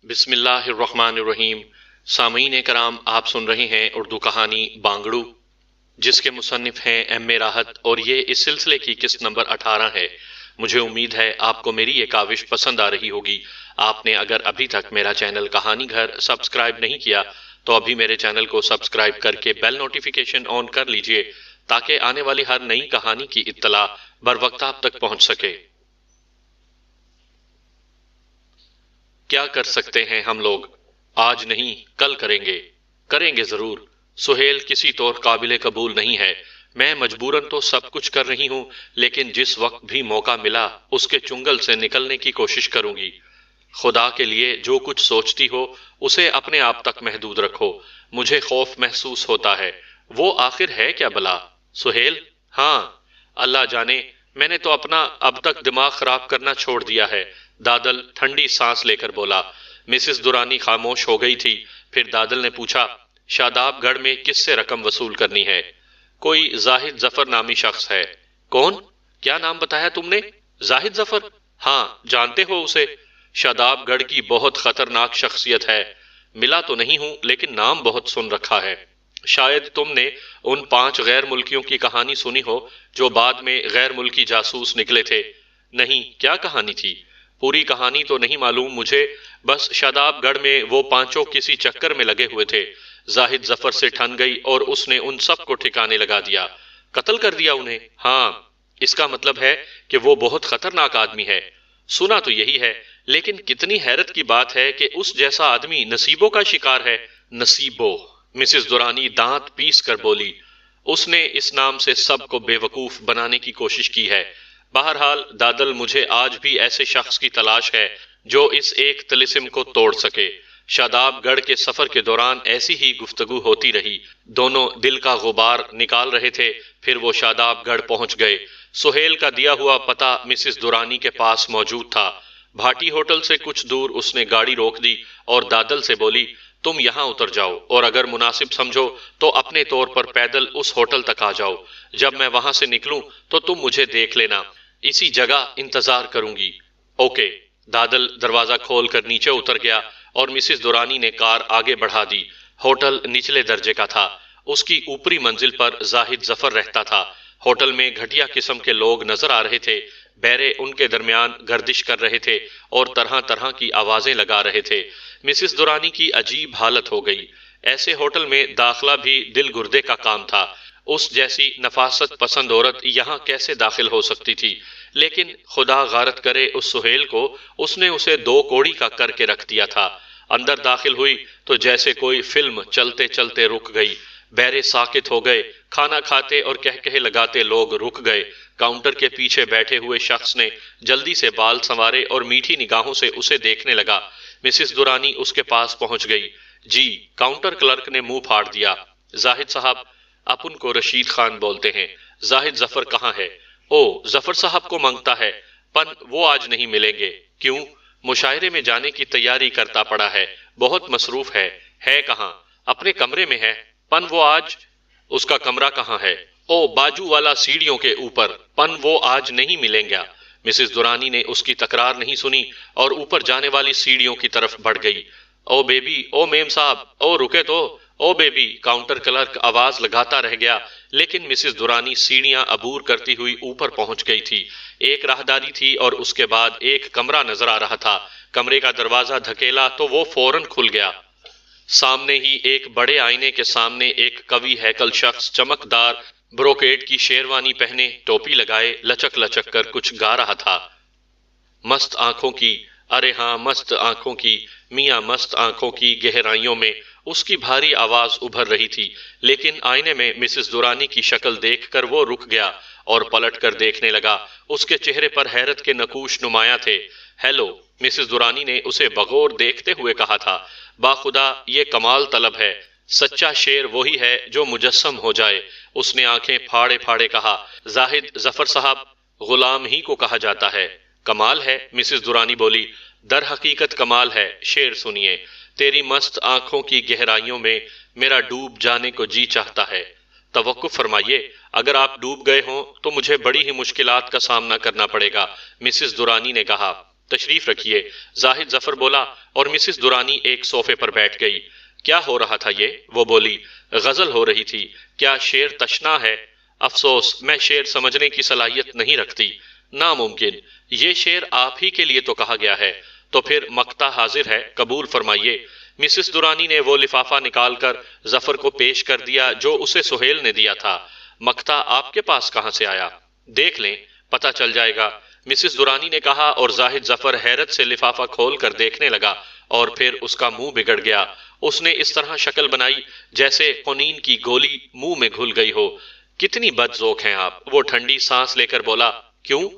بسم اللہ الرحمن الرحیم۔ سامعین کرام، آپ سن رہے ہیں اردو کہانی بانگڑو، جس کے مصنف ہیں ایم اے راحت، اور یہ اس سلسلے کی قسط نمبر 18 ہے۔ مجھے امید ہے آپ کو میری یہ کاوش پسند آ رہی ہوگی۔ آپ نے اگر ابھی تک میرا چینل کہانی گھر سبسکرائب نہیں کیا تو ابھی میرے چینل کو سبسکرائب کر کے بیل نوٹیفیکیشن آن کر لیجئے تاکہ آنے والی ہر نئی کہانی کی اطلاع بروقت آپ تک پہنچ سکے۔ کیا کر سکتے ہیں ہم لوگ؟ آج نہیں، کل کریں گے ضرور۔ سہیل کسی طور قابل قبول نہیں ہے۔ میں مجبوراً تو سب کچھ کر رہی ہوں، لیکن جس وقت بھی موقع ملا اس کے چنگل سے نکلنے کی کوشش کروں گی۔ خدا کے لیے جو کچھ سوچتی ہو اسے اپنے آپ تک محدود رکھو۔ مجھے خوف محسوس ہوتا ہے۔ وہ آخر ہے کیا بلا؟ سہیل؟ ہاں، اللہ جانے، میں نے تو اپنا اب تک دماغ خراب کرنا چھوڑ دیا ہے۔ دادل ٹھنڈی سانس لے کر بولا۔ مسز درانی خاموش ہو گئی تھی۔ پھر دادل نے پوچھا، شاداب گڑھ میں کس سے رقم وصول کرنی ہے؟ کوئی زاہد ظفر نامی شخص ہے۔ کون؟ کیا نام بتایا تم نے؟ زاہد ظفر؟ ہاں، جانتے ہو اسے؟ شاداب گڑھ کی بہت خطرناک شخصیت ہے۔ ملا تو نہیں ہوں، لیکن نام بہت سن رکھا ہے۔ شاید تم نے ان 5 غیر ملکیوں کی کہانی سنی ہو جو بعد میں غیر ملکی جاسوس نکلے تھے۔ نہیں، کیا کہانی تھی؟ پوری کہانی تو نہیں معلوم مجھے، بس شاداب گڑھ میں وہ 5 کسی چکر میں لگے ہوئے تھے۔ زاہد ظفر سے ٹھن گئی اور اس نے ان سب کو ٹھکانے لگا دیا۔ قتل کر دیا انہیں؟ ہاں، اس کا مطلب ہے کہ وہ بہت خطرناک آدمی ہے۔ سنا تو یہی ہے، لیکن کتنی حیرت کی بات ہے کہ اس جیسا آدمی نصیبوں کا شکار ہے۔ نصیبوں؟ مسز درانی دانت پیس کر بولی۔ اس نے اس نام سے سب کو بے وقوف بنانے کی کوشش کی ہے۔ بہرحال دادل، مجھے آج بھی ایسے شخص کی تلاش ہے جو اس ایک طلسم کو توڑ سکے۔ شاداب گڑھ کے سفر کے دوران ایسی ہی گفتگو ہوتی رہی۔ دونوں دل کا غبار نکال رہے تھے۔ پھر وہ شاداب گڑھ پہنچ گئے۔ سہیل کا دیا ہوا پتہ مسز درانی کے پاس موجود تھا۔ بھاٹی ہوٹل سے کچھ دور اس نے گاڑی روک دی اور دادل سے بولی، تم یہاں اتر جاؤ اور اگر مناسب سمجھو تو اپنے طور پر پیدل اس ہوٹل تک آ جاؤ۔ جب میں وہاں سے نکلوں تو تم مجھے دیکھ لینا۔ اسی جگہ انتظار کروں گی۔ اوکے۔ دادل دروازہ کھول کر نیچے اتر گیا اور مسز درانی نے کار آگے بڑھا دی۔ ہوٹل نچلے درجے کا تھا۔ اس کی اوپری منزل پر زاہد ظفر رہتا تھا۔ ہوٹل میں گھٹیا قسم کے لوگ نظر آ رہے تھے۔ بیرے ان کے درمیان گردش کر رہے تھے اور طرح طرح کی آوازیں لگا رہے تھے۔ مسز درانی کی عجیب حالت ہو گئی۔ ایسے ہوٹل میں داخلہ بھی دل گردے کا کام تھا۔ اس جیسی نفاست پسند عورت یہاں کیسے داخل ہو سکتی تھی؟ لیکن خدا غارت کرے اس سہیل کو، اس نے اسے 2 کوڑی کا کر کے رکھ دیا تھا۔ اندر داخل ہوئی تو جیسے کوئی فلم چلتے چلتے رک گئی۔ بیرے ساکت ہو گئے۔ کھانا کھاتے اور کہکہے لگاتے لوگ رک گئے۔ کاؤنٹر کے پیچھے بیٹھے ہوئے شخص نے جلدی سے بال سنوارے اور میٹھی نگاہوں سے اسے دیکھنے لگا۔ مسز درانی اس کے پاس پہنچ گئی۔ جی، کاؤنٹر کلرک نے منہ پھاڑ دیا۔ زاہد صاحب، اپن کو رشید خان بولتے ہیں۔ زاہد ظفر کہاں ہے؟ او، ظفر صاحب کو مانگتا ہے، پن وہ آج نہیں ملیں گے۔ کیوں؟ مشاعرے میں جانے کی تیاری کرتا پڑا ہے، بہت مصروف ہے۔ ہے کہاں؟ اپنے کمرے میں ہے، پن وہ آج… اس کا کمرہ کہاں ہے؟ او، باجو والا سیڑھیوں کے اوپر، پن وہ آج نہیں ملیں گا۔ مسز درانی نے اس کی تکرار نہیں سنی اور اوپر جانے والی سیڑھیوں کی طرف بڑھ گئی۔ او بیبی، او میم صاحب، او رکے تو، او بیبی۔ کاؤنٹر کلرک آواز لگاتا رہ گیا، لیکن مسز درانی سیڑھیاں عبور کرتی ہوئی اوپر پہنچ گئی تھی۔ ایک راہداری تھی اور اس کے بعد ایک کمرہ نظر آ رہا تھا۔ کمرے کا دروازہ دھکیلا تو وہ فوراً کھل گیا۔ سامنے ہی ایک بڑے آئینے کے سامنے ایک قوی ہیکل شخص چمکدار بروکیڈ کی شیروانی پہنے، ٹوپی لگائے، لچک لچک کر کچھ گا رہا تھا۔ مست آنکھوں کی، ارے ہاں مست آنکھوں کی، میاں مست آنکھوں کی گہرائیوں میں اس کی بھاری آواز ابھر رہی تھی، لیکن آئینے میں مسز درانی کی شکل دیکھ کر وہ رک گیا اور پلٹ کر دیکھنے لگا۔ اس کے چہرے پر حیرت کے نقوش نمایاں تھے۔ ہیلو، مسز درانی نے اسے بغور دیکھتے ہوئے کہا تھا۔ باخدا یہ کمال طلب ہے، سچا شیر وہی ہے جو مجسم ہو جائے۔ اس نے آنکھیں پھاڑے پھاڑے کہا، زاہد ظفر صاحب، غلام ہی کو کہا جاتا ہے۔ کمال ہے، مسز درانی بولی، در حقیقت کمال ہے۔ شیر سنیے، تیری مست آنکھوں کی گہرائیوں میں میرا ڈوب جانے کو جی چاہتا ہے۔ توقف فرمائیے، اگر آپ ڈوب گئے ہوں تو مجھے بڑی ہی مشکلات کا سامنا کرنا پڑے گا، مسز درانی نے کہا۔ تشریف رکھیے، زاہد ظفر بولا، اور مسز درانی ایک صوفے پر بیٹھ گئی۔ کیا ہو رہا تھا یہ؟ وہ بولی۔ غزل ہو رہی تھی۔ کیا شعر تشنا ہے؟ افسوس، میں شعر سمجھنے کی صلاحیت نہیں رکھتی۔ ناممکن، یہ شعر آپ ہی کے لیے تو کہا گیا ہے۔ تو پھر مقطع حاضر ہے، قبول فرمائیے۔ مسز درانی نے وہ لفافہ نکال کر ظفر کو پیش کر دیا جو اسے سہیل نے دیا تھا۔ مقطع آپ کے پاس کہاں سے آیا؟ دیکھ لیں، پتہ چل جائے گا، مسز درانی نے کہا، اور زاہد ظفر حیرت سے لفافہ کھول کر دیکھنے لگا، اور پھر اس کا منہ بگڑ گیا۔ اس نے اس طرح شکل بنائی جیسے قنین کی گولی منہ میں گھل گئی ہو۔ کتنی بد ذوق ہیں آپ، وہ ٹھنڈی سانس لے کر بولا۔ کیوں؟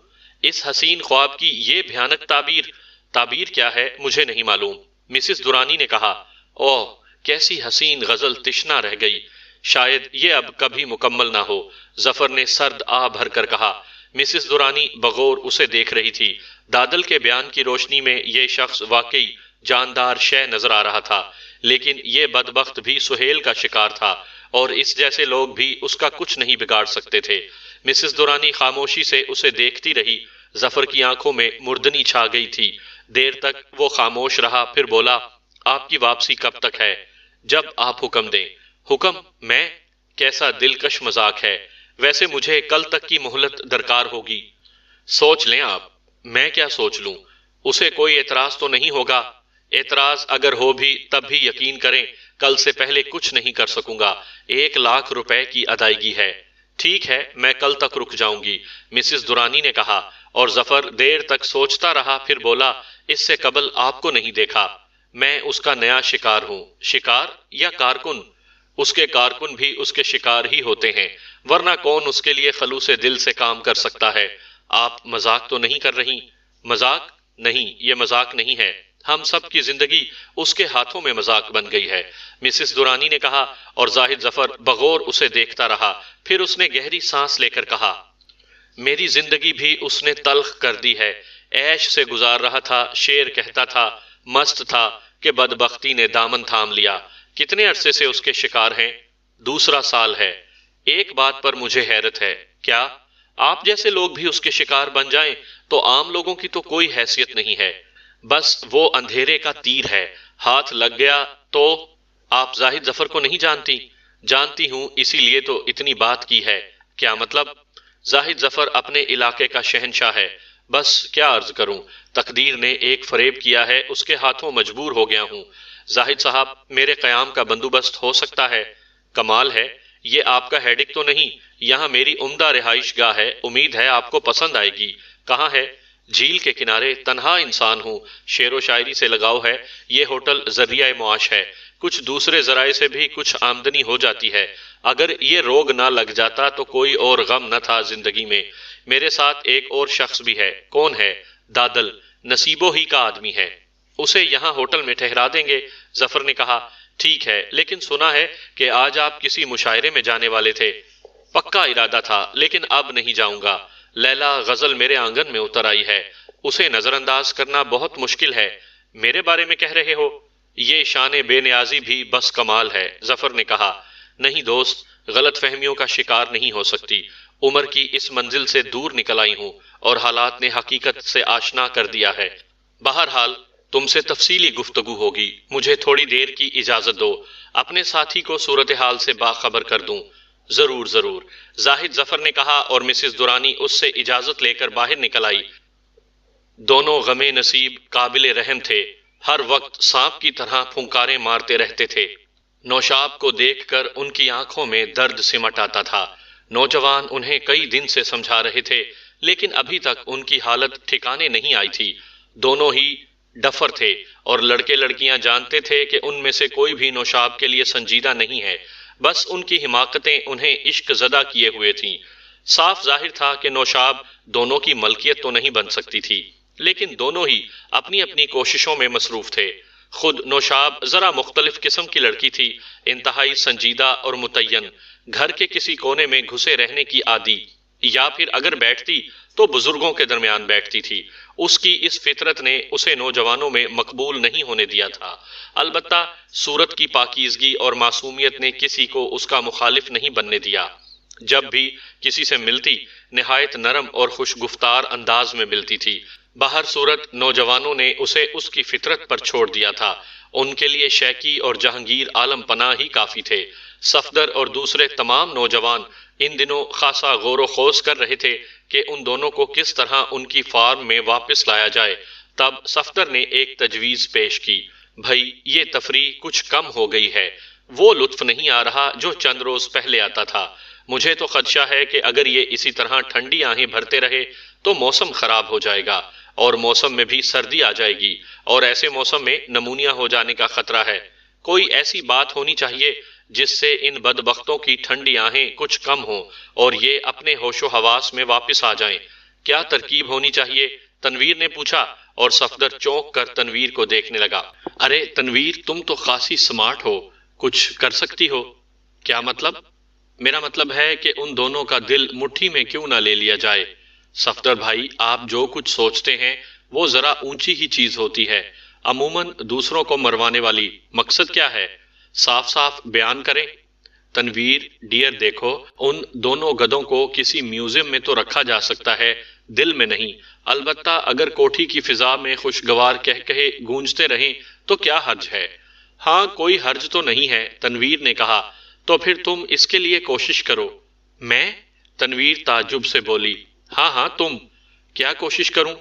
اس حسین خواب کی یہ بھیانک تعبیر؟ تعبیر کیا ہے مجھے نہیں معلوم، مسز درانی نے کہا۔ اوہ، کیسی حسین غزل تشنا رہ گئی، شاید یہ اب کبھی مکمل نہ ہو، ظفر نے سرد آہ بھر کر کہا۔ مسز درانی بغور اسے دیکھ رہی تھی۔ دادل کے بیان کی روشنی میں یہ شخص واقعی جاندار شے نظر آ رہا تھا، لیکن یہ بدبخت بھی سہیل کا شکار تھا، اور اس جیسے لوگ بھی اس کا کچھ نہیں بگاڑ سکتے تھے۔ مسز درانی خاموشی سے اسے دیکھتی رہی۔ ظفر کی آنکھوں میں مردنی چھا گئی تھی۔ دیر تک وہ خاموش رہا، پھر بولا، آپ کی واپسی کب تک ہے؟ جب آپ حکم دیں۔ حکم؟ میں؟ کیسا دلکش مذاق ہے، ویسے مجھے کل تک کی مہلت درکار ہوگی۔ سوچ لیں آپ۔ میں کیا سوچ لوں؟ اسے کوئی اعتراض تو نہیں ہوگا؟ اعتراض اگر ہو بھی تب بھی یقین کریں کل سے پہلے کچھ نہیں کر سکوں گا۔ 1,00,000 روپے کی ادائیگی ہے۔ ٹھیک ہے، میں کل تک رک جاؤں گی، مسز درانی نے کہا، اور ظفر دیر تک سوچتا رہا، پھر بولا، اس سے قبل آپ کو نہیں دیکھا، میں اس کا نیا شکار ہوں۔ شکار یا کارکن؟ اس کے کارکن بھی اس کے شکار ہی ہوتے ہیں، ورنہ کون اس کے لیے خلوص دل سے کام کر سکتا ہے؟ آپ مذاق تو نہیں کر رہی؟ مذاق نہیں، یہ مذاق نہیں ہے، ہم سب کی زندگی اس کے ہاتھوں میں مذاق بن گئی ہے، مسز درانی نے کہا، اور زاہد ظفر بغور اسے دیکھتا رہا۔ پھر اس نے گہری سانس لے کر کہا، میری زندگی بھی اس نے تلخ کر دی ہے۔ عیش سے گزار رہا تھا، شعر کہتا تھا، مست تھا کہ بدبختی نے دامن تھام لیا۔ کتنے عرصے سے اس کے شکار ہیں؟ 2 سال ہے۔ ایک بات پر مجھے حیرت ہے۔ کیا؟ آپ جیسے لوگ بھی اس کے شکار بن جائیں تو عام لوگوں کی تو کوئی حیثیت نہیں ہے، بس وہ اندھیرے کا تیر ہے، ہاتھ لگ گیا تو۔ آپ زاہد ظفر کو نہیں جانتی؟ جانتی ہوں، اسی لیے تو اتنی بات کی ہے۔ کیا مطلب؟ زاہد ظفر اپنے علاقے کا شہنشاہ ہے، بس کیا عرض کروں، تقدیر نے ایک فریب کیا ہے، اس کے ہاتھوں مجبور ہو گیا ہوں۔ زاہد صاحب، میرے قیام کا بندوبست ہو سکتا ہے؟ کمال ہے، یہ آپ کا ہیڈک تو نہیں؟ یہاں میری عمدہ رہائش گاہ ہے، امید ہے آپ کو پسند آئے گی۔ کہاں ہے؟ جھیل کے کنارے، تنہا انسان ہوں، شعر و شاعری سے لگاؤ ہے، یہ ہوٹل ذریعہ معاش ہے، کچھ دوسرے ذرائع سے بھی کچھ آمدنی ہو جاتی ہے۔ اگر یہ روگ نہ لگ جاتا تو کوئی اور غم نہ تھا زندگی میں۔ میرے ساتھ ایک اور شخص بھی ہے۔ کون ہے؟ دادل، نصیبو ہی کا آدمی ہے، اسے یہاں ہوٹل میں ٹھہرا دیں گے، ظفر نے کہا۔ ٹھیک ہے، لیکن سنا ہے کہ آج آپ کسی مشاعرے میں جانے والے تھے۔ پکا ارادہ تھا، لیکن اب نہیں جاؤں گا۔ لیلا غزل میرے آنگن میں اتر آئی ہے، اسے نظر انداز کرنا بہت مشکل ہے۔ میرے بارے میں کہہ رہے ہو؟ یہ شان بے نیازی بھی بس کمال ہے، ظفر نے کہا۔ نہیں دوست، غلط فہمیوں کا شکار نہیں ہو سکتی، عمر کی اس منزل سے دور نکل آئی ہوں، اور حالات نے حقیقت سے آشنا کر دیا ہے۔ بہرحال تم سے تفصیلی گفتگو ہوگی، مجھے تھوڑی دیر کی اجازت دو، اپنے ساتھی کو صورتحال سے باخبر کر دوں۔ ضرور ضرور، زاہد ظفر نے کہا، اور مسز درانی اس سے اجازت لے کر باہر نکل آئی۔ دونوں غم نصیب قابل رحم تھے، ہر وقت سانپ کی طرح پھنکاریں مارتے رہتے تھے۔ نوشاب کو دیکھ کر ان کی آنکھوں میں درد سمٹ آتا تھا۔ نوجوان انہیں کئی دن سے سمجھا رہے تھے، لیکن ابھی تک ان کی حالت ٹھکانے نہیں آئی تھی۔ دونوں ہی ڈفر تھے، اور لڑکے لڑکیاں جانتے تھے کہ ان میں سے کوئی بھی نوشاب کے لیے سنجیدہ نہیں ہے، بس ان کی حماقتیں انہیں عشق زدہ کیے ہوئے تھیں۔ صاف ظاہر تھا کہ نوشاب دونوں کی ملکیت تو نہیں بن سکتی تھی، لیکن دونوں ہی اپنی اپنی کوششوں میں مصروف تھے۔ خود نوشاب ذرا مختلف قسم کی لڑکی تھی، انتہائی سنجیدہ اور متعین، گھر کے کسی کونے میں گھسے رہنے کی عادی، یا پھر اگر بیٹھتی تو بزرگوں کے درمیان بیٹھتی تھی۔ اس کی اس فطرت نے اسے نوجوانوں میں مقبول نہیں ہونے دیا تھا، البتہ صورت کی پاکیزگی اور معصومیت نے کسی کو اس کا مخالف نہیں بننے دیا۔ جب بھی کسی سے ملتی، نہایت نرم اور خوش گفتار انداز میں ملتی تھی، باہر صورت نوجوانوں نے اسے اس کی فطرت پر چھوڑ دیا تھا۔ ان کے لیے شیکی اور جہانگیر عالم پناہ ہی کافی تھے۔ صفدر اور دوسرے تمام نوجوان ان دنوں خاصا غور و خوض کر رہے تھے کہ ان دونوں کو کس طرح ان کی فارم میں واپس لایا جائے۔ تب صفدر نے ایک تجویز پیش کی، بھائی یہ تفریح کچھ کم ہو گئی ہے، وہ لطف نہیں آ رہا جو چند روز پہلے آتا تھا۔ مجھے تو خدشہ ہے کہ اگر یہ اسی طرح ٹھنڈی آہیں بھرتے رہے تو موسم خراب ہو جائے گا، اور موسم میں بھی سردی آ جائے گی، اور ایسے موسم میں نمونیا ہو جانے کا خطرہ ہے۔ کوئی ایسی بات ہونی چاہیے جس سے ان بدبختوں کی ٹھنڈی آہیں کچھ کم ہوں اور یہ اپنے ہوش و حواس میں واپس آ جائیں۔ کیا ترکیب ہونی چاہیے؟ تنویر نے پوچھا، اور صفدر چونک کر تنویر کو دیکھنے لگا۔ ارے تنویر، تم تو خاصی سمارٹ ہو، کچھ کر سکتی ہو۔ کیا مطلب؟ میرا مطلب ہے کہ ان دونوں کا دل مٹھی میں کیوں نہ لے لیا جائے۔ صفدر بھائی، آپ جو کچھ سوچتے ہیں وہ ذرا اونچی ہی چیز ہوتی ہے، عموماً دوسروں کو مروانے والی۔ مقصد کیا ہے؟ صاف صاف بیان کریں۔ تنویر ڈیئر، دیکھو، ان دونوں گدوں کو کسی میوزیم میں تو رکھا جا سکتا ہے، دل میں نہیں۔ البتہ اگر کوٹھی کی فضا میں خوشگوار کہے گونجتے رہیں تو کیا حرج ہے؟ ہاں، کوئی حرج تو نہیں ہے، تنویر نے کہا۔ تو پھر تم اس کے لیے کوشش کرو۔ میں؟ تنویر تعجب سے بولی۔ ہاں تم۔ کیا کوشش کروں؟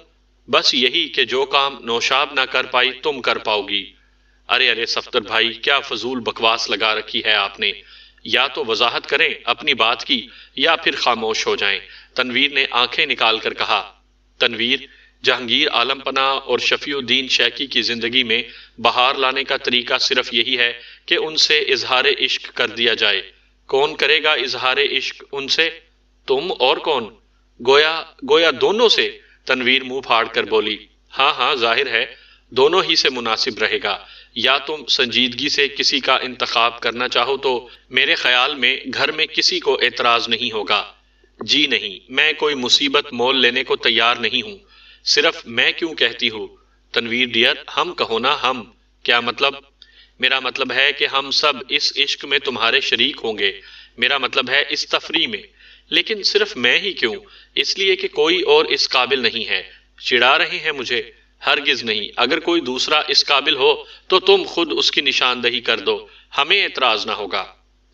بس یہی کہ جو کام نوشاب نہ کر پائی تم کر پاؤ گی۔ ارے صفدر بھائی، کیا فضول بکواس لگا رکھی ہے آپ نے؟ یا تو وضاحت کریں اپنی بات کی، یا پھر خاموش ہو جائیں۔ تنویر نے آنکھیں نکال کر کہا۔ تنویر، جہانگیر عالم پناہ اور شفیع الدین شیکی کی زندگی میں بہار لانے کا طریقہ صرف یہی ہے کہ ان سے اظہار عشق کر دیا جائے۔ کون کرے گا اظہار عشق ان سے؟ تم اور کون؟ گویا دونوں سے؟ تنویر منہ پھاڑ کر بولی۔ ہاں ظاہر ہے دونوں ہی سے مناسب رہے گا۔ یا تم سنجیدگی سے کسی کا انتخاب کرنا چاہو تو میرے خیال میں گھر میں کسی کو اعتراض نہیں ہوگا۔ جی نہیں، میں کوئی مصیبت مول لینے کو تیار نہیں ہوں۔ صرف میں کیوں کہتی ہوں؟ تنویر ڈیئر، ہم کہو نا، ہم۔ کیا مطلب؟ میرا مطلب ہے کہ ہم سب اس عشق میں تمہارے شریک ہوں گے۔ میرا مطلب ہے اس تفریح میں۔ لیکن صرف میں ہی کیوں؟ اس لیے کہ کوئی اور اس قابل نہیں ہے۔ چڑھا رہے ہیں مجھے؟ ہرگز نہیں۔ اگر کوئی دوسرا اس قابل ہو تو تم خود اس کی نشاندہی کر دو، ہمیں اعتراض نہ ہوگا۔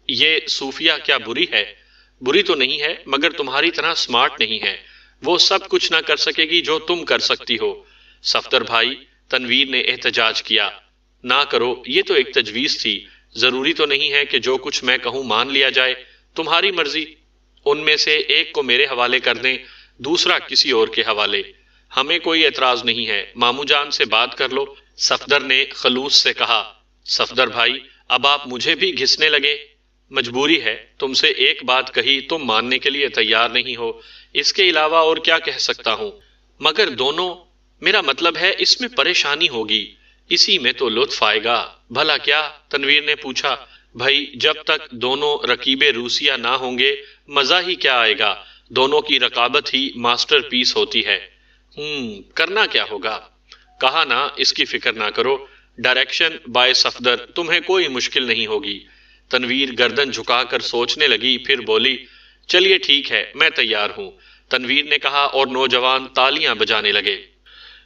یہ صوفیہ کیا بری ہے؟ بری تو نہیں ہے، مگر تمہاری طرح سمارٹ نہیں ہے۔ وہ سب کچھ نہ کر سکے گی جو تم کر سکتی ہو۔ صفدر بھائی، تنویر نے احتجاج کیا، نہ کرو، یہ تو ایک تجویز تھی۔ ضروری تو نہیں ہے کہ جو کچھ میں کہوں مان لیا جائے، تمہاری مرضی۔ ان میں سے ایک کو میرے حوالے کر دیں، دوسرا کسی اور کے حوالے۔ ہمیں کوئی اعتراض نہیں ہے، ماموں جان سے بات کر لو، صفدر نے خلوص سے کہا۔ صفدر بھائی، اب آپ مجھے بھی گھسنے لگے۔ مجبوری ہے، تم سے ایک بات کہی تم ماننے کے لیے تیار نہیں ہو، اس کے علاوہ اور کیا کہہ سکتا ہوں؟ مگر دونوں، میرا مطلب ہے اس میں پریشانی ہوگی، اسی میں تو لطف آئے گا۔ بھلا کیا؟ تنویر نے پوچھا۔ بھائی، جب تک دونوں رقیب روسیہ نہ ہوں گے مزہ ہی کیا آئے گا؟ دونوں کی رقابت ہی ماسٹر پیس ہوتی ہے۔ کرنا کیا ہوگا؟ کہا نا، اس کی فکر نہ کرو، ڈائریکشن بائے صفدر، تمہیں کوئی مشکل نہیں ہوگی۔ تنویر گردن جھکا کر سوچنے لگی، پھر بولی، چلیے ٹھیک ہے، میں تیار ہوں۔ تنویر نے کہا، اور نوجوان تالیاں بجانے لگے۔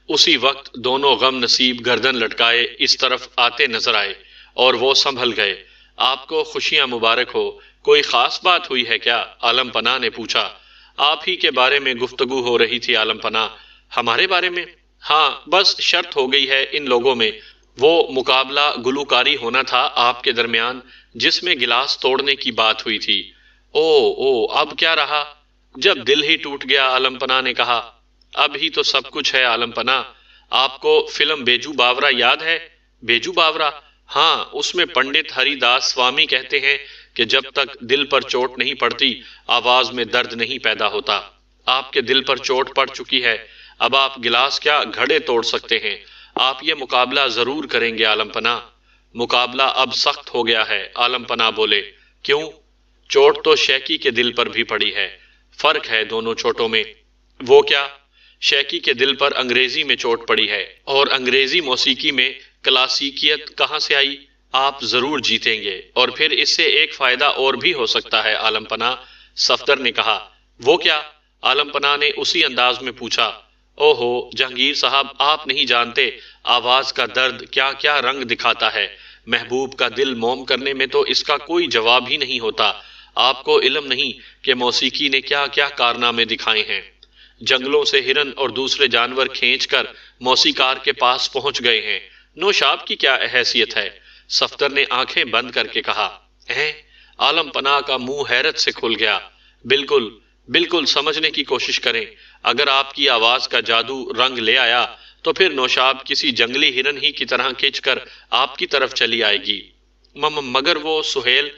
اسی وقت دونوں غم نصیب گردن لٹکائے اس طرف آتے نظر آئے، اور وہ سنبھل گئے۔ آپ کو خوشیاں مبارک ہو۔ کوئی خاص بات ہوئی ہے کیا؟ عالم پناہ نے پوچھا۔ آپ ہی کے بارے میں گفتگو ہو رہی تھی عالم پناہ۔ ہمارے بارے میں؟ ہاں، بس شرط ہو گئی ہے ان لوگوں میں۔ وہ مقابلہ گلوکاری ہونا تھا آپ کے درمیان، جس میں گلاس توڑنے کی بات ہوئی تھی۔ اب کیا رہا؟ جب دل ہی ٹوٹ گیا، عالم پناہ نے کہا۔ اب ہی تو سب کچھ ہے عالم پناہ۔ آپ کو فلم بیجو باورا یاد ہے؟ بیجو باورا؟ ہاں، اس میں پنڈت ہری داس سوامی کہتے ہیں کہ جب تک دل پر چوٹ نہیں پڑتی آواز میں درد نہیں پیدا ہوتا۔ آپ کے دل پر چوٹ پڑ چکی ہے، اب آپ گلاس کیا گھڑے توڑ سکتے ہیں۔ آپ یہ مقابلہ ضرور کریں گے عالم پناہ۔ مقابلہ اب سخت ہو گیا ہے، عالم پناہ بولے۔ کیوں؟ چوٹ تو شیکی کے دل پر بھی پڑی ہے، فرق ہے دونوں چوٹوں میں۔ وہ کیا؟ شیکی کے دل پر انگریزی میں چوٹ پڑی ہے، اور انگریزی موسیقی میں کلاسیکیت کہاں سے آئی؟ آپ ضرور جیتیں گے، اور پھر اس سے ایک فائدہ اور بھی ہو سکتا ہے عالم پناہ، صفدر نے کہا۔ وہ کیا؟ عالم پناہ نے اسی انداز میں پوچھا، اوہو جہانگیر صاحب، آپ نہیں جانتے آواز کا درد کیا کیا رنگ دکھاتا ہے۔ محبوب کا دل موم کرنے میں تو اس کا کوئی جواب ہی نہیں ہوتا۔ آپ کو علم نہیں کہ موسیقی نے کیا کیا کارنامے دکھائے ہیں۔ جنگلوں سے ہرن اور دوسرے جانور کھینچ کر موسیقار کے پاس پہنچ گئے ہیں۔ نوشاب کی کیا حیثیت ہے؟ صفدر نے آنکھیں بند کر کے کہا۔ عالم پناہ کا منہ حیرت سے کھل گیا۔ بالکل بالکل، سمجھنے کی کوشش کریں۔ اگر آپ کی آواز کا جادو رنگ لے آیا تو پھر نوشاب کسی جنگلی ہرن ہی کی طرح کھنچ کر آپ کی طرف چلی آئے گی۔ مگر وہ سہیل،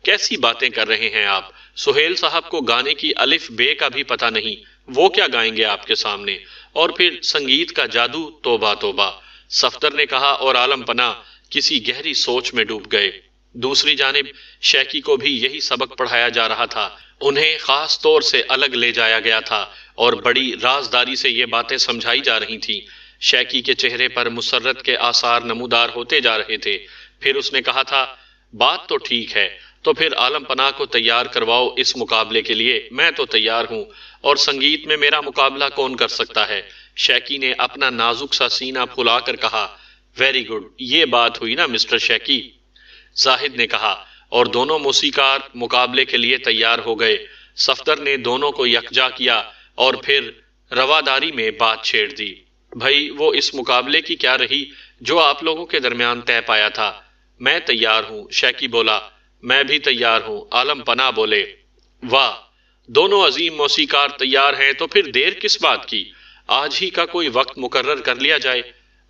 کیسی باتیں کر رہے ہیں آپ؟ سہیل صاحب کو گانے کی الف بے کا بھی پتہ نہیں، وہ کیا گائیں گے آپ کے سامنے؟ اور پھر سنگیت کا جادو، توبہ توبہ، صفدر نے کہا، اور عالم پناہ کسی گہری سوچ میں ڈوب گئے۔ دوسری جانب شیکی کو بھی یہی سبق پڑھایا جا رہا تھا۔ انہیں خاص طور سے الگ لے جایا گیا تھا اور بڑی رازداری سے یہ باتیں سمجھائی جا رہی تھیں۔ شیکی کے چہرے پر مسرت کے آثار نمودار ہوتے جا رہے تھے۔ پھر اس نے کہا تھا، بات تو ٹھیک ہے، تو پھر عالم پناہ کو تیار کرواؤ اس مقابلے کے لیے۔ میں تو تیار ہوں، اور سنگیت میں میرا مقابلہ کون کر سکتا ہے؟ شیکی نے اپنا نازک سا سینہ پھلا کر کہا۔ ویری گڈ، یہ بات ہوئی نا مسٹر شیکی، زاہد نے کہا، اور دونوں موسیقار مقابلے کے لیے تیار ہو گئے۔ صفدر نے دونوں کو یکجا کیا اور پھر رواداری میں بات چھیڑ دی۔ بھائی، وہ اس مقابلے کی کیا رہی جو آپ لوگوں کے درمیان طے پایا تھا؟ میں تیار ہوں، شیکی بولا۔ میں بھی تیار ہوں، عالم پناہ بولے۔ واہ، دونوں عظیم موسیقار تیار ہیں تو پھر دیر کس بات کی؟ آج ہی کا کوئی وقت مقرر کر لیا جائے۔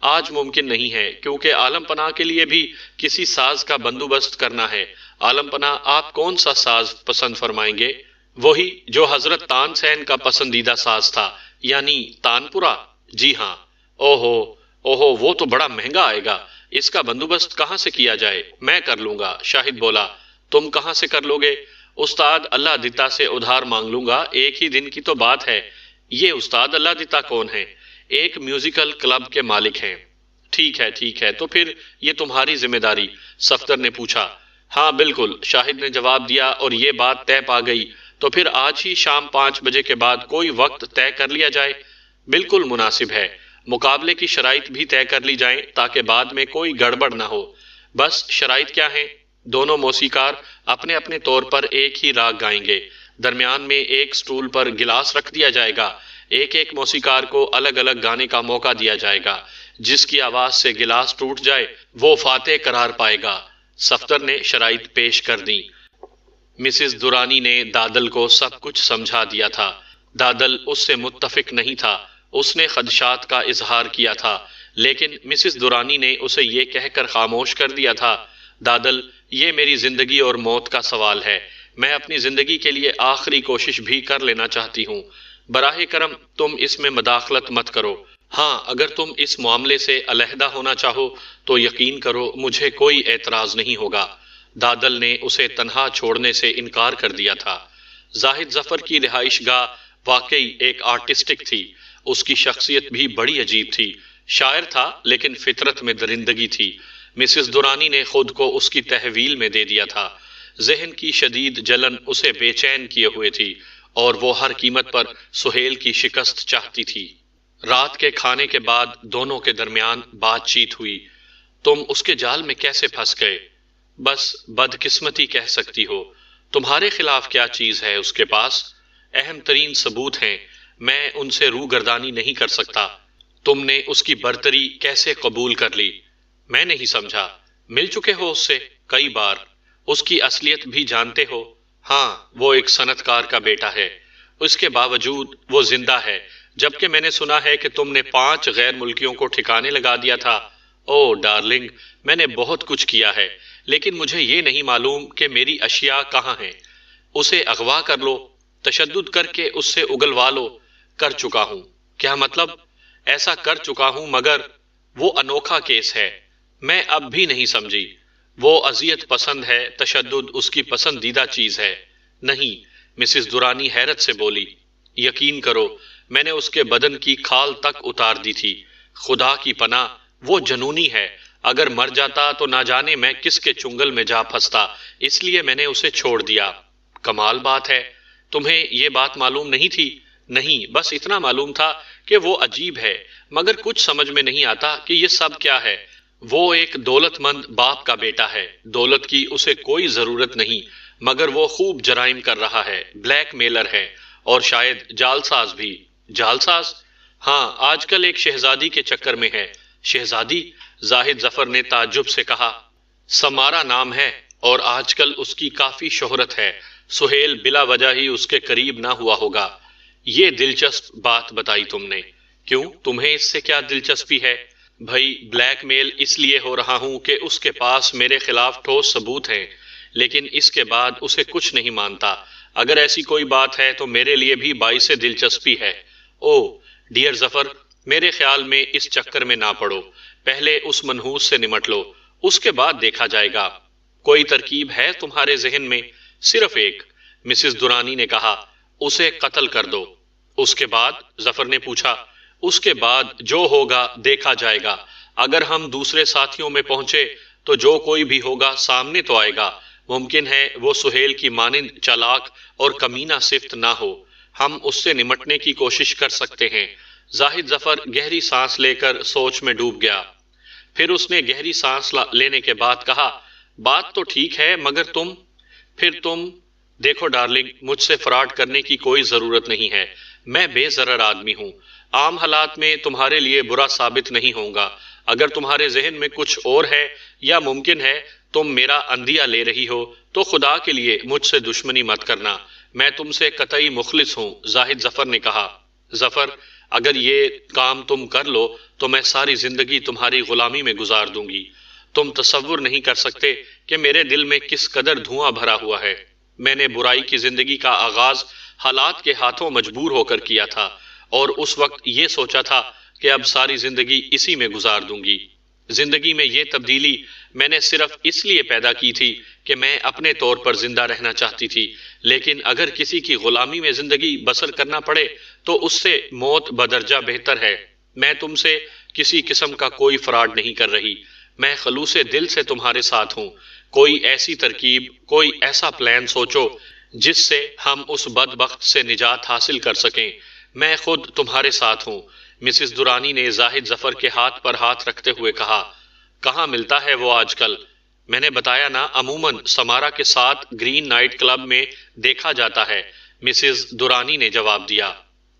آج ممکن نہیں ہے، کیونکہ عالم پناہ کے لیے بھی کسی ساز کا بندوبست کرنا ہے۔ عالم پناہ، آپ کون سا ساز پسند فرمائیں گے؟ وہی جو حضرت تان سین کا پسندیدہ ساز تھا، یعنی تان پورا۔ جی ہاں۔ اوہو، وہ تو بڑا مہنگا آئے گا، اس کا بندوبست کہاں سے کیا جائے؟ میں کر لوں گا، شاہد بولا۔ تم کہاں سے کر لو گے؟ استاد اللہ دتا سے ادھار مانگ لوں گا، ایک ہی دن کی تو بات ہے۔ یہ استاد اللہ دتا کون ہے؟ ایک میوزیکل کلب کے مالک ہیں۔ ٹھیک ہے، تو پھر یہ تمہاری ذمہ داری؟ صفدر نے پوچھا۔ ہاں بالکل، شاہد نے جواب دیا، اور یہ بات طے پا گئی تو پھر آج ہی شام 5 بجے کے بعد کوئی وقت طے کر لیا جائے۔ بالکل مناسب ہے، مقابلے کی شرائط بھی طے کر لی جائیں تاکہ بعد میں کوئی گڑبڑ نہ ہو۔ بس شرائط کیا ہیں؟ دونوں موسیقار اپنے اپنے طور پر ایک ہی راگ گائیں گے۔ درمیان میں ایک سٹول پر گلاس رکھ دیا جائے گا۔ ایک موسیقار کو الگ الگ گانے کا موقع دیا جائے گا۔ جس کی آواز سے گلاس ٹوٹ جائے وہ فاتح قرار پائے گا۔ صفدر نے شرائط پیش کر دی۔ مسز درانی نے دادل کو سب کچھ سمجھا دیا تھا۔ دادل اس سے متفق نہیں تھا، اس نے خدشات کا اظہار کیا تھا، لیکن مسز درانی نے اسے یہ کہہ کر خاموش کر دیا تھا، دادل، یہ میری زندگی اور موت کا سوال ہے۔ میں اپنی زندگی کے لیے آخری کوشش بھی کر لینا چاہتی ہوں۔ براہ کرم تم اس میں مداخلت مت کرو۔ ہاں، اگر تم اس معاملے سے علیحدہ ہونا چاہو تو یقین کرو مجھے کوئی اعتراض نہیں ہوگا۔ دادل نے اسے تنہا چھوڑنے سے انکار کر دیا تھا۔ زاہد ظفر کی رہائش گاہ واقعی ایک آرٹسٹک تھی۔ اس کی شخصیت بھی بڑی عجیب تھی۔ شاعر تھا لیکن فطرت میں درندگی تھی۔ مسز درانی نے خود کو اس کی تحویل میں دے دیا تھا۔ ذہن کی شدید جلن اسے بے چین کیے ہوئے تھی اور وہ ہر قیمت پر سہیل کی شکست چاہتی تھی۔ رات کے کھانے کے بعد دونوں کے درمیان بات چیت ہوئی۔ تم اس کے جال میں کیسے پھنس گئے؟ بس بدقسمتی کہہ سکتی ہو۔ تمہارے خلاف کیا چیز ہے اس کے پاس؟ اہم ترین ثبوت ہیں، میں ان سے روگردانی نہیں کر سکتا۔ تم نے اس کی برتری کیسے قبول کر لی؟ میں نہیں سمجھا۔ مل چکے ہو اس سے کئی بار، اس کی اصلیت بھی جانتے ہو؟ ہاں، وہ ایک صنعت کار کا بیٹا ہے، اس کے باوجود وہ زندہ ہے، جبکہ میں نے سنا ہے کہ تم نے 5 غیر ملکیوں کو ٹھکانے لگا دیا تھا۔ او ڈارلنگ، میں نے بہت کچھ کیا ہے، لیکن مجھے یہ نہیں معلوم کہ میری اشیاء کہاں ہیں۔ اسے اغوا کر لو، تشدد کر کے اس سے اگلوا لو۔ کر چکا ہوں۔ کیا مطلب؟ ایسا کر چکا ہوں، مگر وہ انوکھا کیس ہے۔ میں اب بھی نہیں سمجھی۔ وہ اذیت پسند ہے، تشدد اس کی پسندیدہ چیز ہے۔ نہیں، مسز درانی حیرت سے بولی۔ یقین کرو، میں نے اس کے بدن کی کھال تک اتار دی تھی۔ خدا کی پناہ، وہ جنونی ہے۔ اگر مر جاتا تو نہ جانے میں کس کے چنگل میں جا پھنستا، اس لیے میں نے اسے چھوڑ دیا۔ کمال بات ہے، تمہیں یہ بات معلوم نہیں تھی؟ نہیں، بس اتنا معلوم تھا کہ وہ عجیب ہے، مگر کچھ سمجھ میں نہیں آتا کہ یہ سب کیا ہے۔ وہ ایک دولت مند باپ کا بیٹا ہے، دولت کی اسے کوئی ضرورت نہیں، مگر وہ خوب جرائم کر رہا ہے، بلیک میلر ہے، اور شاید جعلساز بھی۔ جعلساز؟ ہاں، آج کل ایک شہزادی کے چکر میں ہے۔ شہزادی؟ زاہد ظفر نے تعجب سے کہا۔ سمارا نام ہے، اور آج کل اس کی کافی شہرت ہے۔ سہیل بلا وجہ ہی اس کے قریب نہ ہوا ہوگا۔ یہ دلچسپ بات بتائی تم نے۔ کیوں، تمہیں اس سے کیا دلچسپی ہے؟ بھائی، بلیک میل اس لیے ہو رہا ہوں کہ اس کے پاس میرے خلاف ٹھوس ثبوت ہیں، لیکن اس کے بعد اسے کچھ نہیں مانتا۔ اگر ایسی کوئی بات ہے تو میرے لیے بھی باعث دلچسپی ہے۔ او ڈیئر ظفر، میرے خیال میں اس چکر میں نہ پڑو۔ پہلے اس منحوس سے نمٹ لو، اس کے بعد دیکھا جائے گا۔ کوئی ترکیب ہے تمہارے ذہن میں؟ صرف ایک، مسز درانی نے کہا۔ اسے قتل کر دو۔ اس کے بعد؟ ظفر نے پوچھا۔ اس کے بعد جو ہوگا دیکھا جائے گا۔ اگر ہم دوسرے ساتھیوں میں پہنچے تو جو کوئی بھی ہوگا سامنے تو آئے گا۔ ممکن ہے وہ سہیل کی مانند چالاک اور کمینہ صفت نہ ہو۔ ہم اس سے نمٹنے کی کوشش کر سکتے ہیں۔ زاہد ظفر گہری سانس لے کر سوچ میں ڈوب گیا۔ پھر اس نے گہری سانس لینے کے بعد کہا، بات تو ٹھیک ہے، مگر تم دیکھو ڈارلنگ، مجھ سے فراڈ کرنے کی کوئی ضرورت نہیں ہے۔ میں بے ضرر آدمی ہوں، عام حالات میں تمہارے لیے برا ثابت نہیں ہوں گا۔ اگر تمہارے ذہن میں کچھ اور ہے، یا ممکن ہے تم میرا اندیہ لے رہی ہو، تو خدا کے لیے مجھ سے دشمنی مت کرنا۔ میں تم سے قطعی مخلص ہوں، زاہد ظفر نے کہا۔ ظفر، اگر یہ کام تم کر لو تو میں ساری زندگی تمہاری غلامی میں گزار دوں گی۔ تم تصور نہیں کر سکتے کہ میرے دل میں کس قدر دھواں بھرا ہوا ہے۔ میں نے برائی کی زندگی کا آغاز حالات کے ہاتھوں مجبور ہو کر کیا تھا، اور اس وقت یہ سوچا تھا کہ اب ساری زندگی اسی میں گزار دوں گی۔ زندگی میں یہ تبدیلی میں نے صرف اس لیے پیدا کی تھی کہ میں اپنے طور پر زندہ رہنا چاہتی تھی، لیکن اگر کسی کی غلامی میں زندگی بسر کرنا پڑے تو اس سے موت بدرجہ بہتر ہے۔ میں تم سے کسی قسم کا کوئی فراڈ نہیں کر رہی، میں خلوص دل سے تمہارے ساتھ ہوں۔ کوئی ایسی ترکیب، کوئی ایسا پلان سوچو جس سے ہم اس بدبخت سے نجات حاصل کر سکیں۔ میں خود تمہارے ساتھ ہوں۔ مسز درانی نے زاہد ظفر کے ہاتھ پر ہاتھ رکھتے ہوئے کہا۔ کہاں ملتا ہے وہ آج کل؟ میں نے بتایا نا، عموماً سمارا کے ساتھ گرین نائٹ کلب میں دیکھا جاتا ہے، مسز درانی نے جواب دیا۔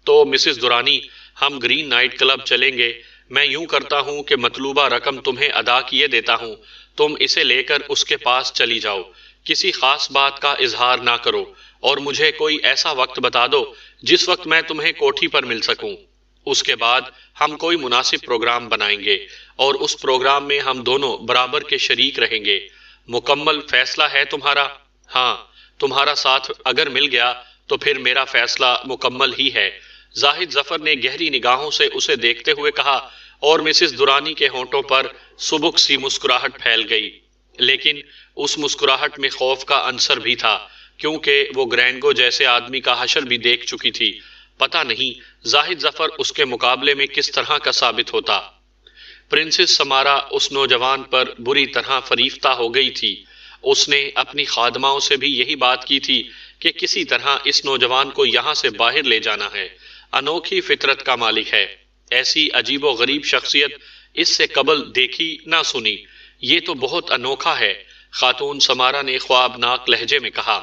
تو مسز درانی، ہم گرین نائٹ کلب چلیں گے۔ میں یوں کرتا ہوں کہ مطلوبہ رقم تمہیں ادا کیے دیتا ہوں، تم اسے لے کر اس کے پاس چلی جاؤ۔ کسی خاص بات کا اظہار نہ کرو، اور مجھے کوئی ایسا وقت بتا دو جس وقت میں تمہیں کوٹھی پر مل سکوں۔ اس کے بعد ہم کوئی مناسب پروگرام بنائیں گے، اور اس پروگرام میں ہم دونوں برابر کے شریک رہیں گے۔ مکمل فیصلہ ہے تمہارا؟ ہاں، تمہارا ساتھ اگر مل گیا تو پھر میرا فیصلہ مکمل ہی ہے۔ زاہد ظفر نے گہری نگاہوں سے اسے دیکھتے ہوئے کہا، اور مسز درانی کے ہونٹوں پر سبک سی مسکراہٹ پھیل گئی، لیکن اس مسکراہٹ میں خوف کا عنصر بھی تھا، کیونکہ وہ گرینگو جیسے آدمی کا حشر بھی دیکھ چکی تھی۔ پتہ نہیں زاہد ظفر اس کے مقابلے میں کس طرح کا ثابت ہوتا۔ پرنسس سمارا اس نوجوان پر بری طرح فریفتہ ہو گئی تھی۔ اس نے اپنی خادماؤں سے بھی یہی بات کی تھی کہ کسی طرح اس نوجوان کو یہاں سے باہر لے جانا ہے۔ انوکھی فطرت کا مالک ہے، ایسی عجیب و غریب شخصیت اس سے قبل دیکھی نہ سنی۔ یہ تو بہت انوکھا ہے، خاتون سمارا نے خوابناک لہجے میں کہا۔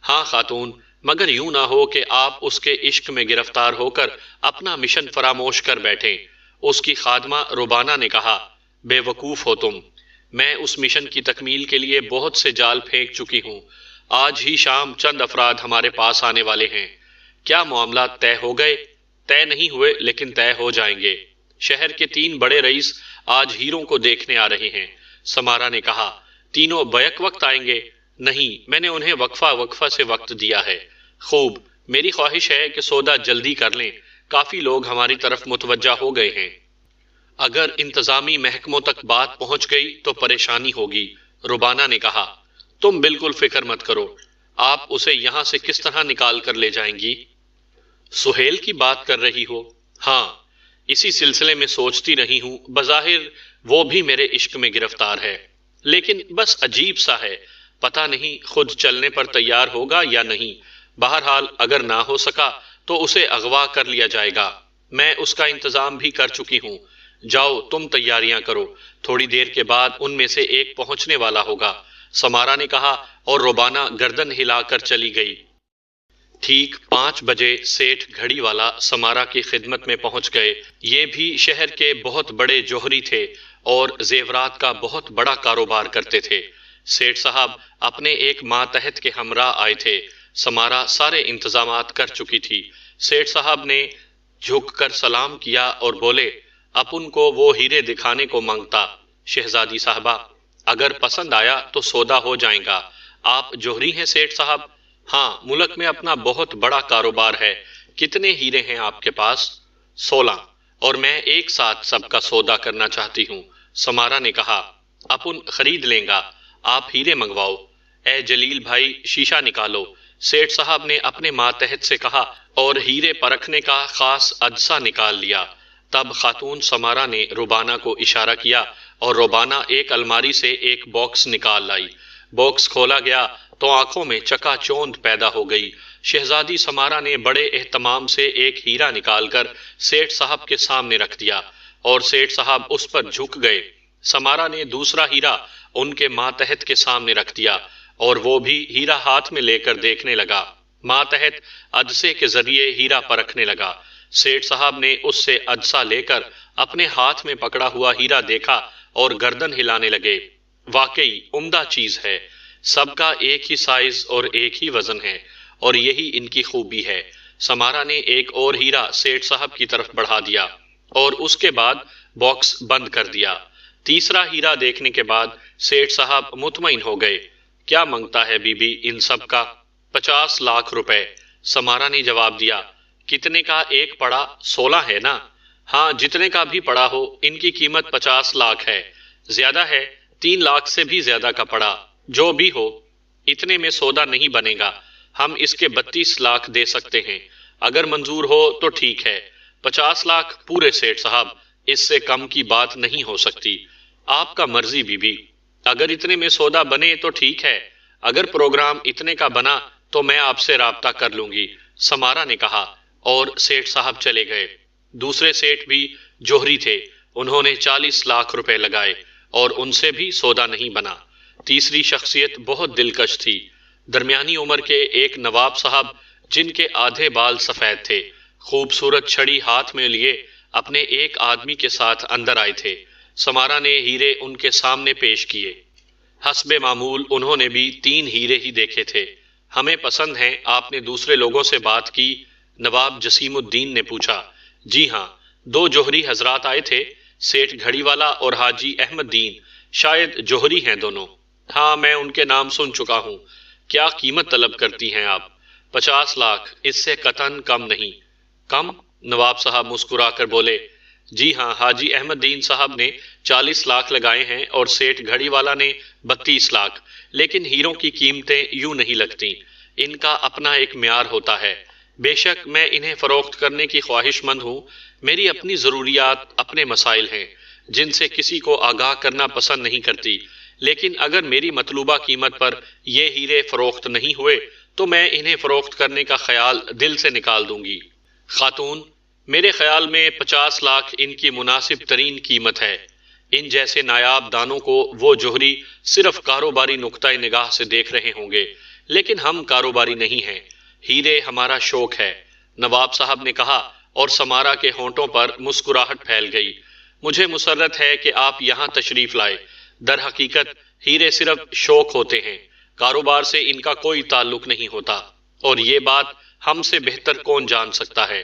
ہاں خاتون، مگر یوں نہ ہو کہ آپ اس کے عشق میں گرفتار ہو کر اپنا مشن فراموش کر بیٹھیں، اس کی خادمہ روبانا نے کہا۔ بے وقوف ہو تم، میں اس مشن کی تکمیل کے لیے بہت سے جال پھینک چکی ہوں۔ آج ہی شام چند افراد ہمارے پاس آنے والے ہیں۔ کیا معاملات طے ہو گئے؟ طے نہیں ہوئے، لیکن طے ہو جائیں گے۔ شہر کے 3 بڑے رئیس آج ہیروں کو دیکھنے آ رہے ہیں، سمارا نے کہا۔ تینوں بیک وقت آئیں گے؟ نہیں، میں نے انہیں وقفہ سے وقت دیا ہے۔ خوب، میری خواہش ہے کہ سودا جلدی کر لیں، کافی لوگ ہماری طرف متوجہ ہو گئے ہیں۔ اگر انتظامی محکموں تک بات پہنچ گئی تو پریشانی ہوگی، روبانا نے کہا۔ تم بالکل فکر مت کرو، آپ اسے یہاں سے کس طرح نکال کر لے جائیں گی؟ سہیل کی بات کر رہی ہو؟ ہاں، اسی سلسلے میں سوچتی رہی ہوں۔ بظاہر وہ بھی میرے عشق میں گرفتار ہے، لیکن بس عجیب سا ہے، پتہ نہیں خود چلنے پر تیار ہوگا یا نہیں۔ بہرحال اگر نہ ہو سکا تو اسے اغوا کر لیا جائے گا۔ میں اس کا انتظام بھی کر چکی ہوں۔ جاؤ تم تیاریاں کرو، تھوڑی دیر کے بعد ان میں سے ایک پہنچنے والا ہوگا، سمارا نے کہا، اور روبانا گردن ہلا کر چلی گئی۔ ٹھیک 5 بجے سیٹھ گھڑی والا سمارا کی خدمت میں پہنچ گئے۔ یہ بھی شہر کے بہت بڑے جوہری تھے اور زیورات کا بہت بڑا کاروبار کرتے تھے۔ سیٹھ صاحب اپنے ایک ماتحت کے ہمراہ آئے تھے۔ سمارا سارے انتظامات کر چکی تھی۔ سیٹھ صاحب نے جھک کر سلام کیا اور بولے، اپن کو وہ ہیرے دکھانے کو مانگتا۔ شہزادی صاحبہ، اگر پسند آیا تو سودا ہو جائے گا۔ آپ جوہری ہیں سیٹھ صاحب؟ ہاں، ملک میں اپنا بہت بڑا کاروبار ہے۔ کتنے ہیرے ہیں آپ کے پاس؟ 16، اور میں ایک ساتھ سب کا سودا کرنا چاہتی ہوں۔ سمارا نے کہا، اپن خرید لیں گا، آپ ہیرے منگواؤ۔ اے جلیل بھائی، شیشہ نکالو، سیٹھ صاحب نے اپنے ماتحت سے کہا، اور ہیرے پرکھنے کا خاص عدسہ نکال لیا۔ تب خاتون سمارا نے روبانا کو اشارہ کیا اور روبانا ایک الماری سے ایک باکس نکال لائی۔ باکس کھولا گیا تو آنکھوں میں چکا چوند پیدا ہو گئی۔ شہزادی سمارا نے بڑے اہتمام سے ایک ہیرا نکال کر سیٹھ صاحب کے سامنے رکھ دیا اور سیٹھ صاحب اس پر جھک گئے۔ سمارا نے دوسرا ہیرا ان کے ماتحت کے سامنے رکھ دیا اور وہ بھی ہیرا ہاتھ میں لے کر دیکھنے لگا۔ ماتحت عدسے کے ذریعے ہیرا پرکھنے لگا۔ سیٹھ صاحب نے اس سے عدسہ لے کر اپنے ہاتھ میں پکڑا ہوا ہیرا دیکھا اور گردن ہلانے لگے۔ واقعی عمدہ چیز ہے، سب کا ایک ہی سائز اور ایک ہی وزن ہے، اور یہی ان کی خوبی ہے۔ سمارا نے ایک اور ہیرا سیٹھ صاحب کی طرف بڑھا دیا اور اس کے بعد باکس بند کر دیا۔ تیسرا ہیرا دیکھنے کے بعد سیٹھ صاحب مطمئن ہو گئے۔ کیا منگتا ہے بی بی ان سب کا؟ 50 لاکھ روپے، سمارا نے جواب دیا۔ کتنے کا ایک پڑا؟ 16 ہے نا؟ ہاں، جتنے کا بھی پڑا ہو، ان کی قیمت 50 لاکھ ہے۔ زیادہ ہے، 3 لاکھ سے بھی زیادہ کا پڑا۔ جو بھی ہو، اتنے میں سودا نہیں بنے گا۔ ہم اس کے 32 لاکھ دے سکتے ہیں، اگر منظور ہو تو ٹھیک ہے۔ 50 لاکھ پورے سیٹھ صاحب، اس سے کم کی بات نہیں ہو سکتی۔ آپ کا مرضی بی بی، اگر اتنے میں سودا بنے تو ٹھیک ہے، اگر پروگرام اتنے کا بنا تو میں آپ سے رابطہ کر لوں گی، سمارا نے کہا، اور سیٹھ صاحب چلے گئے۔ دوسرے سیٹھ بھی جوہری تھے، انہوں نے 40 لاکھ روپے لگائے اور ان سے بھی سودا نہیں بنا۔ تیسری شخصیت بہت دلکش تھی، درمیانی عمر کے ایک نواب صاحب جن کے آدھے بال سفید تھے، خوبصورت چھڑی ہاتھ میں لیے اپنے ایک آدمی کے ساتھ اندر آئے تھے۔ سمارا نے ہیرے ان کے سامنے پیش کیے۔ حسب معمول انہوں نے بھی 3 ہیرے ہی دیکھے تھے۔ ہمیں پسند ہیں، آپ نے دوسرے لوگوں سے بات کی؟ نواب جسیم الدین نے پوچھا۔ جی ہاں، 2 جوہری حضرات آئے تھے، سیٹھ گھڑی والا اور حاجی احمد دین، شاید جوہری ہیں دونوں۔ ہاں، میں ان کے نام سن چکا ہوں۔ کیا قیمت طلب کرتی ہیں آپ؟ 50 لاکھ، اس سے قطعاً کم نہیں۔ کم؟ نواب صاحب مسکرا کر بولے۔ جی ہاں، حاجی احمد دین صاحب نے 40 لاکھ لگائے ہیں اور سیٹھ گھڑی والا نے 32 لاکھ، لیکن ہیروں کی قیمتیں یوں نہیں لگتی، ان کا اپنا ایک معیار ہوتا ہے۔ بے شک میں انہیں فروخت کرنے کی خواہش مند ہوں، میری اپنی ضروریات، اپنے مسائل ہیں جن سے کسی کو آگاہ کرنا پسند نہیں کرتی، لیکن اگر میری مطلوبہ قیمت پر یہ ہیرے فروخت نہیں ہوئے تو میں انہیں فروخت کرنے کا خیال دل سے نکال دوں گی۔ خاتون، میرے خیال میں 50 لاکھ ان کی مناسب ترین قیمت ہے۔ ان جیسے نایاب دانوں کو وہ جوہری صرف کاروباری نقطہ نگاہ سے دیکھ رہے ہوں گے، لیکن ہم کاروباری نہیں ہیں، ہیرے ہمارا شوق ہے، نواب صاحب نے کہا، اور سمارا کے ہونٹوں پر مسکراہٹ پھیل گئی۔ مجھے مسرت ہے کہ آپ یہاں تشریف لائے۔ در حقیقت ہیرے صرف شوق ہوتے ہیں، کاروبار سے ان کا کوئی تعلق نہیں ہوتا، اور یہ بات ہم سے بہتر کون جان سکتا ہے؟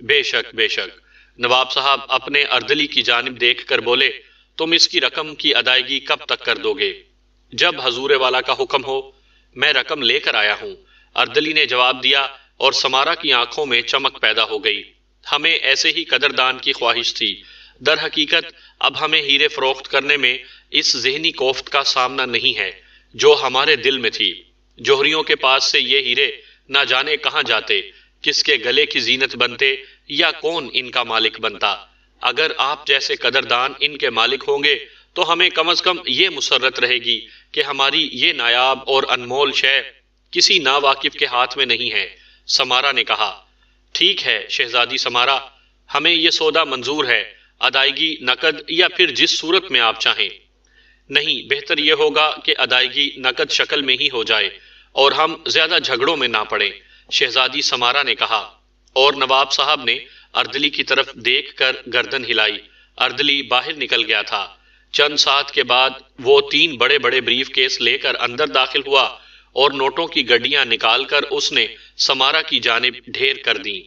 بے شک، بے شک، نواب صاحب اپنے اردلی کی جانب دیکھ کر بولے۔ تم اس کی رقم کی ادائیگی کب تک کر دو گے؟ جب حضور والا کا حکم ہو۔ میں رقم لے کر آیا ہوں، اردلی نے جواب دیا، اور سمارا کی آنکھوں میں چمک پیدا ہو گئی۔ ہمیں ایسے ہی قدردان کی خواہش تھی۔ در حقیقت اب ہمیں ہیرے فروخت کرنے میں اس ذہنی کوفت کا سامنا نہیں ہے جو ہمارے دل میں تھی۔ جوہریوں کے پاس سے یہ ہیرے نہ جانے کہاں جاتے، کس کے گلے کی زینت بنتے، یا کون ان کا مالک بنتا۔ اگر آپ جیسے قدردان ان کے مالک ہوں گے تو ہمیں کم از کم یہ مسرت رہے گی کہ ہماری یہ نایاب اور انمول شے کسی ناواقف کے ہاتھ میں نہیں ہے۔ سمارا نے کہا، ٹھیک ہے شہزادی سمارا، ہمیں یہ سودا منظور ہے، ادائیگی نقد یا پھر جس صورت میں آپ چاہیں۔ نہیں، بہتر یہ ہوگا کہ ادائیگی نقد شکل میں ہی ہو جائے اور ہم زیادہ جھگڑوں میں نہ پڑیں، شہزادی سمارا نے کہا، اور نواب صاحب نے اردلی کی طرف دیکھ کر گردن ہلائی۔ اردلی باہر نکل گیا تھا۔ چند ساتھ کے بعد وہ 3 بڑے بڑے بریف کیس لے کر اندر داخل ہوا اور نوٹوں کی گڈیاں نکال کر اس نے سمارا کی جانب ڈھیر کر دیں۔